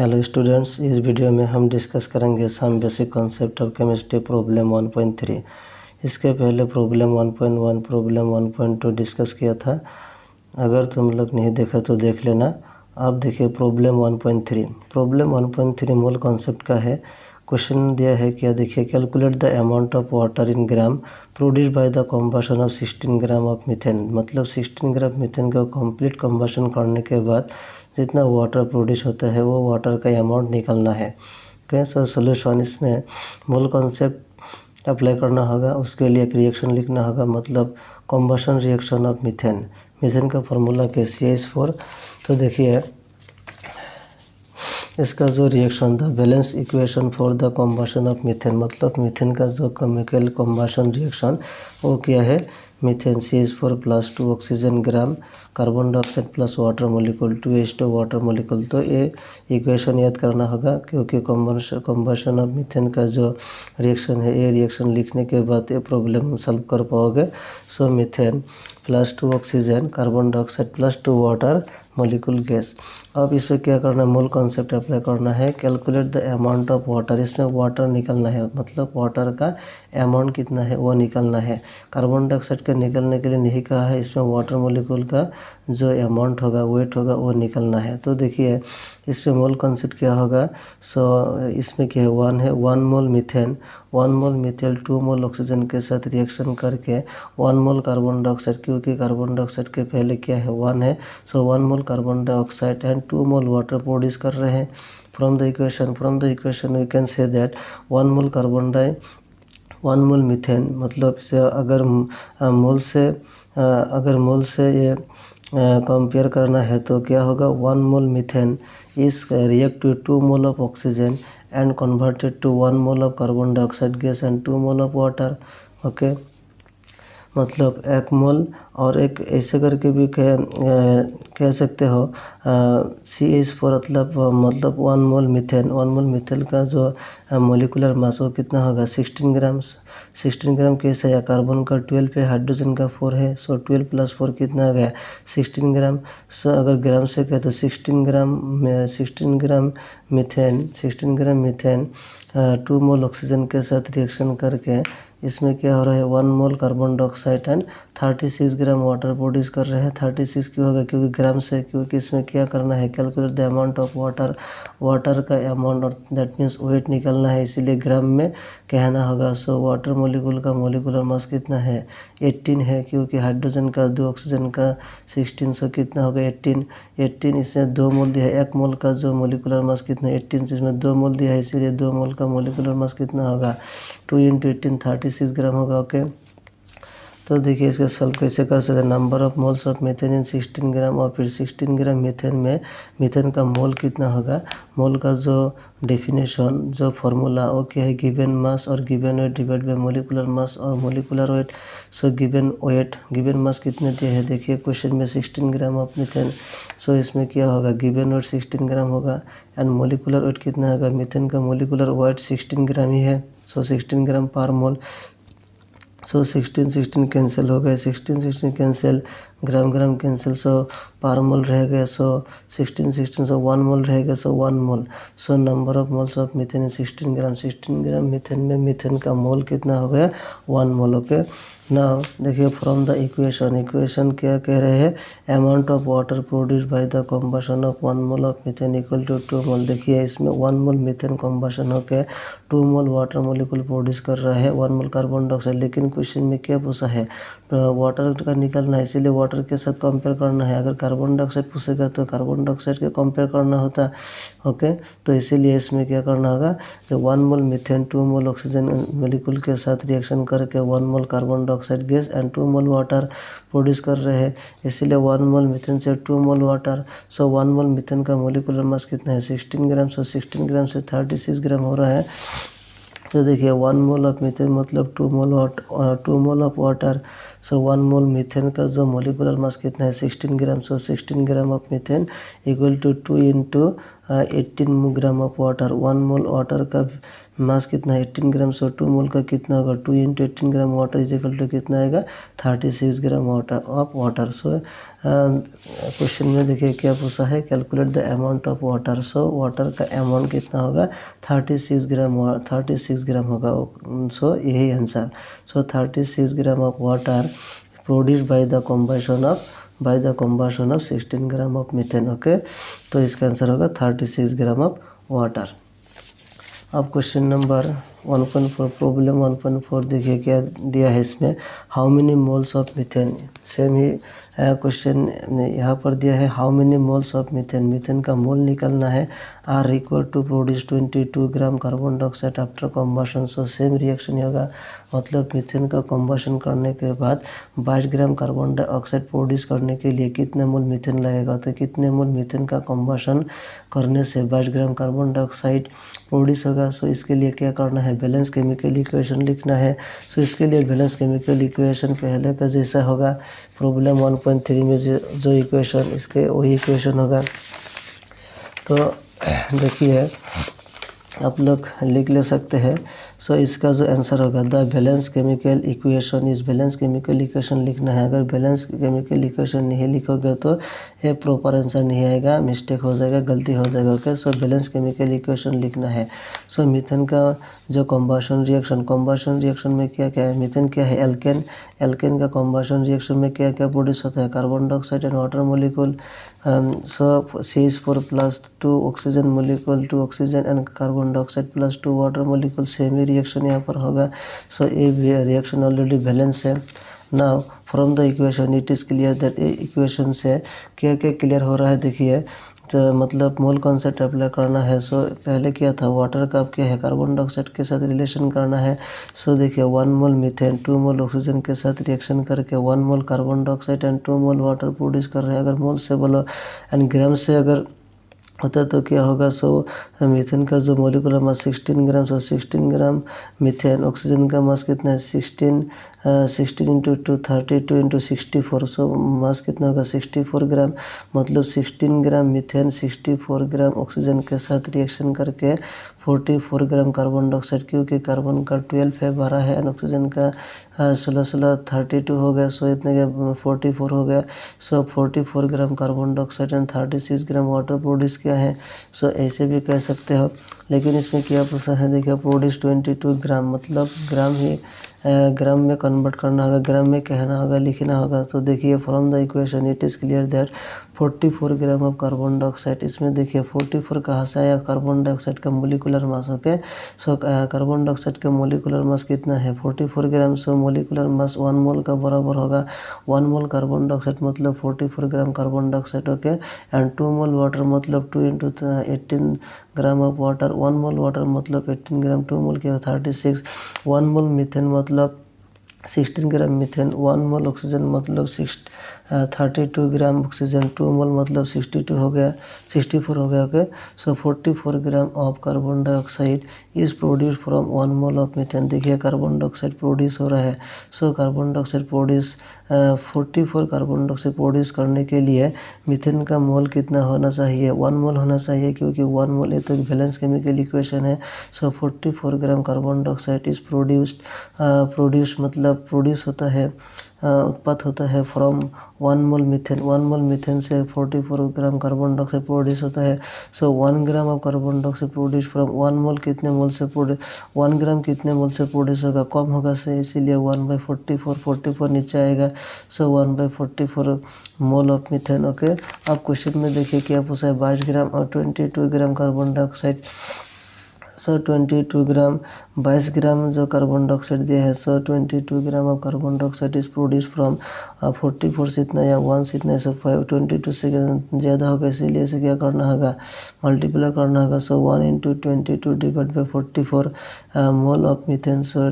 Hello students, इस video में हम डिस्कस करेंगे some basic concept of chemistry problem 1.3। इसके पहले प्रॉब्लम 1.1 प्रॉब्लम 1.2 डिस्कस किया था। अगर तुम लोग नहीं देखा तो देख लेना। अब देखिए प्रॉब्लम 1.3। प्रॉब्लम 1.3 मूल कॉन्सेप्ट का है। क्वेश्चन दिया है क्या, देखिए calculate the amount of water in gram produce by the combustion of 16 gram of methane. मतलब 16 ग्राम मीथेन का कंप्लीट कम्बशन करने के बाद जितना वाटर प्रोड्यूस होता है वो वाटर का अमाउंट निकालना है। कैसे सोल्यूशन, इसमें मूल कॉन्सेप्ट अप्लाई करना होगा। उसके लिए एक रिएक्शन लिखना होगा, मतलब combustion reaction of methane. Methane का फॉर्मूला क्या, CH4। तो देखिए इसका जो रिएक्शन था, balance equation for the combustion of methane, मतलब मीथेन का जो केमिकल कम्बशन रिएक्शन वो क्या है, मीथेन CH4 प्लस 2 ऑक्सीजन ग्राम carbon dioxide plus water molecule 2H2 water molecule. तो ये इक्वेशन याद करना होगा, क्योंकि कम्बशन ऑफ मीथेन का जो रिएक्शन है ये रिएक्शन लिखने के बाद ये प्रॉब्लम सॉल्व कर पाओगे। So methane plus 2 oxygen carbon dioxide plus 2 water molecule gas. अब इस पर क्या करना है, मूल कॉन्सेप्ट अप्लाई करना है। Calculate the amount of water, इसमें वाटर निकालना है, मतलब वाटर का अमाउंट कितना है वो निकालना है। कार्बन डाइऑक्साइड का निकालने के लिए नहीं कहा है, इसमें वाटर मोलिकुल का जो अमाउंट होगा, वेट होगा, वो निकालना है। तो देखिए इसमें मूल कॉन्सेप्ट क्या होगा। सो इसमें क्या है, 1 mole methane 1 mole methane 2 mole oxygen के साथ रिएक्शन करके 1 मोल कार्बन डाइऑक्साइड, क्योंकि कार्बन डाइऑक्साइड के पहले क्या है 1 है। So 1 mole carbon dioxide and 2 mole water produce कर रहे हैं। From the equation we can say that 1 mole carbon di 1 mole methane, मतलब इसे अगर मोल से ये कंपेयर करना है तो क्या होगा, 1 mole methane is react to 2 mole of oxygen and converted to 1 mole of carbon dioxide gas and 2 mole of water. Okay, मतलब 1 मोल और एक ऐसे करके भी कह सकते हो। CH4 मतलब 1 मोल मीथेन का जो मोलिकुलर मास वो कितना होगा, 16 ग्राम। 16 ग्राम कैसे है, कार्बन का 12 है, हाइड्रोजन का 4 है। सो 12 + 4 कितना आ गया, 16 ग्राम। सो अगर ग्राम से कहे तो 16 ग्राम मीथेन 2 मोल ऑक्सीजन के साथ रिएक्शन करके इसमें क्या हो रहा है, 1 mole carbon dioxide and 36 gram water produce कर रहे हैं। 36 क्यों होगा, क्योंकि ग्राम से, क्योंकि इसमें क्या करना है, calculate the amount of water का अमाउंट, और दैट मीन्स वेट निकालना है, इसीलिए ग्राम में कहना होगा। सो वाटर मोलिकुल का मोलिकुलर मास कितना है, 18 है, क्योंकि हाइड्रोजन का 2 ऑक्सीजन का 16। सो कितना होगा 18। इसमें 2 मोल दिया है, 1 मोल का जो मोलिकुलर मास कितना है 18, इसमें 2 मोल दिया है, इसीलिए 2 मोल का मोलिकुलर मास कितना होगा, 2 × 18 36 ग्राम होगा। ओके, तो देखिए इसका सॉल्व कैसे कर सकते हैं। Number of moles of methane in 16 gram, और फिर 16 ग्राम मीथेन में मीथेन का मोल कितना होगा। मोल का जो डेफिनेशन, जो फॉर्मूला वो क्या है, गिवन मास और given weight divide by molecular mass और molecular weight. So given mass कितने दिए हैं, देखिए क्वेश्चन में 16 ग्राम ऑफ मीथेन। सो इसमें क्या होगा, गिवन वेट 16 ग्राम होगा एंड मोलिकुलर वेट कितना होगा, मीथेन का मोलिकुलर वेट 16 ग्राम ही है। सो 16 ग्राम पर मोल। सो 16 कैंसिल हो गए, 16 कैंसिल, ग्राम कैंसिल। सो पर मोल रह गया, सो 16 सो 1 मोल रहेगा, so 1 mole. So number of moles of methane 16 gram methane में मीथेन का मोल कितना हो गया, 1 मोल। ओके, नाउ देखिए फ्रॉम द इक्वेशन क्या कह रहे हैं, amount of water produce by the combustion of 1 mole of methane equal to 2 mole. देखिए इसमें 1 मोल मीथेन कम्बशन होकर 2 मोल वाटर मोलिकुल प्रोड्यूस कर रहा है, 1 मोल कार्बन डाइऑक्साइड। लेकिन क्वेश्चन में क्या पूछा है, वाटर का निकालना है, इसीलिए वाटर के साथ कंपेयर करना है। अगर कार्बन डाइऑक्साइड पूछेगा तो कार्बन डाइऑक्साइड के कंपेयर करना होता। ओके, तो इसीलिए इसमें क्या करना होगा, जो 1 mole methane 2 mole oxygen molecule के साथ रिएक्शन करके 1 mole carbon dioxide gas and 2 mole water produce कर रहे हैं, इसीलिए 1 मोल मीथेन से 2 mole water. So 1 mole methane का मोलिकुलर मास कितना है, 16 ग्राम। सो 16 ग्राम से 36 ग्राम हो रहा है। तो देखिए 1 मोल ऑफ मीथेन मतलब 2 mole of water. So 1 mole methane का जो मोलिकुलर मास कितना है, 16 gram. So 16 gram of methane equal to 2 × 18 gram of water. 1 mole water का मास कितना है 18 ग्राम, सो 2 मोल का कितना होगा 2 into 18 gram water is equal to कितना आएगा 36 gram of water. So question में देखिए क्या पूछा है, calculate the amount of water. So water का अमाउंट कितना होगा 36 ग्राम होगा। सो यही answer. So 36 gram of water produced by the combustion of 16 gram of methane. Okay, तो इसका आंसर होगा 36 ग्राम ऑफ वाटर। अब क्वेश्चन नंबर 1.4 प्रॉब्लम 1.4 देखिए क्या दिया है इसमें, how many moles of methane. Same ही क्वेश्चन यहाँ पर दिया है how many moles of methane, methane का मोल निकालना है, are required to produce 22 gram carbon dioxide after combustion. So same reaction ही होगा, मतलब मीथेन का कम्बशन करने के बाद 22 ग्राम कार्बन डाइऑक्साइड प्रोड्यूस करने के लिए कितने मोल मीथेन लगेगा, तो कितने मोल मीथेन का कम्बशन करने से 22 ग्राम कार्बन डाइऑक्साइड प्रोड्यूस होगा। सो इसके लिए क्या करना है, बैलेंस केमिकल इक्वेशन लिखना है। सो इसके लिए बैलेंस केमिकल इक्वेशन पहले का जैसा होगा, प्रॉब्लम 1.3 में जो इक्वेशन इसके वही इक्वेशन होगा। तो देखिए आप लोग लिख ले सकते हैं। सो इसका जो आंसर होगा द बैलेंस केमिकल इक्वेशन इस बैलेंस केमिकल इक्वेशन लिखना है। अगर बैलेंस केमिकल इक्वेशन नहीं लिखोगे तो ये प्रॉपर आंसर नहीं आएगा, मिस्टेक हो जाएगा, गलती हो जाएगा। Okay, so balance chemical equation लिखना है। सो मीथेन का जो कम्बशन रिएक्शन में क्या क्या है, मीथेन क्या है एल्केन, एल्केन का कम्बशन रिएक्शन में क्या क्या प्रोड्यूस होता है, carbon dioxide and water molecule. So CH4+2 oxygen molecule, 2 oxygen and carbon dioxide +2 water molecule. Same he reaction यहाँ पर होगा। सो ये रिएक्शन ऑलरेडी बैलेंस है। Now from the equation it is clear that ये इक्वेशन से क्या क्या क्लियर हो रहा है, देखिए तो मतलब मोल कॉन्सेप्ट अप्लाई करना है। सो पहले क्या था, वाटर का क्या है कार्बन डाइऑक्साइड के साथ रिलेशन करना है। सो देखिए 1 मोल मीथेन 2 मोल ऑक्सीजन के साथ रिएक्शन करके 1 mole carbon dioxide and 2 mole water produce कर रहे हैं। अगर मोल से बोलो एंड ग्राम से अगर होता तो क्या होगा, सो मीथेन का जो मोलिकुलर मास 16 gram, so 16 gram methane, oxygen का मास कितना है 16 इंटू 2 32 इंटू 64। सो मास कितना होगा 64 ग्राम, मतलब 16 ग्राम मीथेन 64 ग्राम ऑक्सीजन के साथ रिएक्शन करके 44 ग्राम कार्बन डाइऑक्साइड, क्योंकि कार्बन का 12 है 12 है एंड ऑक्सीजन का 16 32 हो गया। सो इतने का 44 हो गया। सो 44 ग्राम carbon dioxide and 36 gram water produce किया है। सो ऐसे भी कह सकते हो, लेकिन इसमें क्या पूछा है, देखिए प्रोड्यूस 22 ग्राम, मतलब ग्राम ही ग्राम में कन्वर्ट करना होगा, ग्राम में कहना होगा, लिखना होगा। तो देखिए from the equation it is clear that 44 gram of carbon dioxide, इसमें देखिए 44 कहाँ से आया, कार्बन डाइऑक्साइड का molecular mass. Okay, so carbon dioxide का मोलिकुलर मास कितना है 44 ग्राम। सो मोलिकुलर मास 1 मोल का बराबर होगा 1 मोल कार्बन डाइऑक्साइड मतलब 44 ग्राम carbon dioxide. Okay, and 2 mole water मतलब 2 into 18 gram of water, 1 mole water मतलब 18 ग्राम, 2 मोल क्या 36, 1 मोल मीथेन मतलब 16 ग्राम मीथेन, 1 मोल ऑक्सीजन मतलब 32 ग्राम ऑक्सीजन, 2 मोल मतलब 62 हो गया 64 हो गया। Okay, so 44 gram of carbon dioxide is produce from 1 mole of methane. देखिए कार्बन डाइऑक्साइड प्रोड्यूस हो रहा है। So carbon dioxide produce 44 carbon dioxide produce करने के लिए मीथेन का मोल कितना होना चाहिए 1 मोल होना चाहिए, क्योंकि 1 मोल ये तो बैलेंस केमिकल इक्वेशन है। सो 44 ग्राम कार्बन डाइऑक्साइड इज प्रोड्यूस मतलब प्रोड्यूस होता है उत्पाद होता है from 1 mole methane, 1 mole methane से 44 ग्राम कार्बन डाइऑक्साइड प्रोड्यूस होता है। So 1 gram of carbon dioxide produce from 1 मोल कितने मोल से 1 ग्राम कितने मोल से प्रोड्यूस होगा, कम होगा से, इसीलिए 1/44 44 नीचे आएगा। सो 1/44 मोल ऑफ मीथेन। ओके, अब क्वेश्चन में देखिए क्या पूछा है 22 ग्राम और 22 ग्राम कार्बन डाइऑक्साइड। सो 22 ग्राम 22 ग्राम जो कार्बन डाइऑक्साइड दिया है। सो 22 gram of carbon dioxide is produce from 44 से इतना या 1 से इतना, सो 22 से ज़्यादा होगा, इसीलिए इसे क्या करना होगा मल्टीप्लाई करना होगा। So 1 into 22 divide by 44 mole of methane. So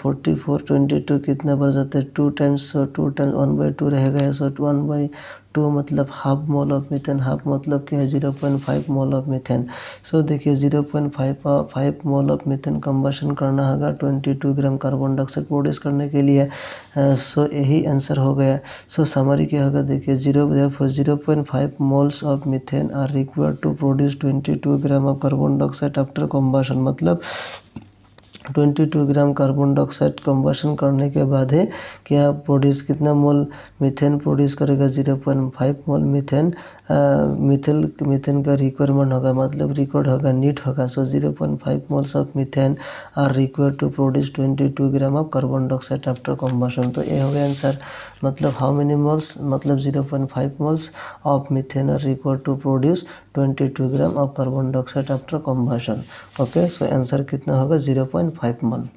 44 22 कितना बढ़ जाता है 2 टाइम्स, सो 2 टाइम्स 1/2 रहेगा। सो 1/2 2 मतलब half mole of methane, half मतलब क्या है 0.5 मोल ऑफ मीथेन। सो देखिए 0.5 मोल ऑफ मीथेन कंबशन करना होगा 22 ग्राम कार्बन डाइऑक्साइड प्रोड्यूस करने के लिए। सो यही आंसर हो गया। सो समरी क्या होगा देखिए 0.5 moles of methane are required to produce 22 gram of carbon dioxide after combustion. मतलब 22 ग्राम कार्बन डाइऑक्साइड कंबशन करने के बाद है क्या प्रोड्यूस कितना मोल मीथेन प्रोड्यूस करेगा 0.5 मोल मीथेन। मीथेन का रिक्वायरमेंट होगा मतलब रिकॉर्ड होगा नीड होगा। So 0.5 moles of methane are required to produce 22 gram of carbon dioxide after combustion. तो ये हो गया आंसर। मतलब हाउ मेनी मोल्स मतलब 0.5 moles of methane are required to produce 22 gram of carbon dioxide after combustion. Okay, so answer कितना होगा 0.5 मोल।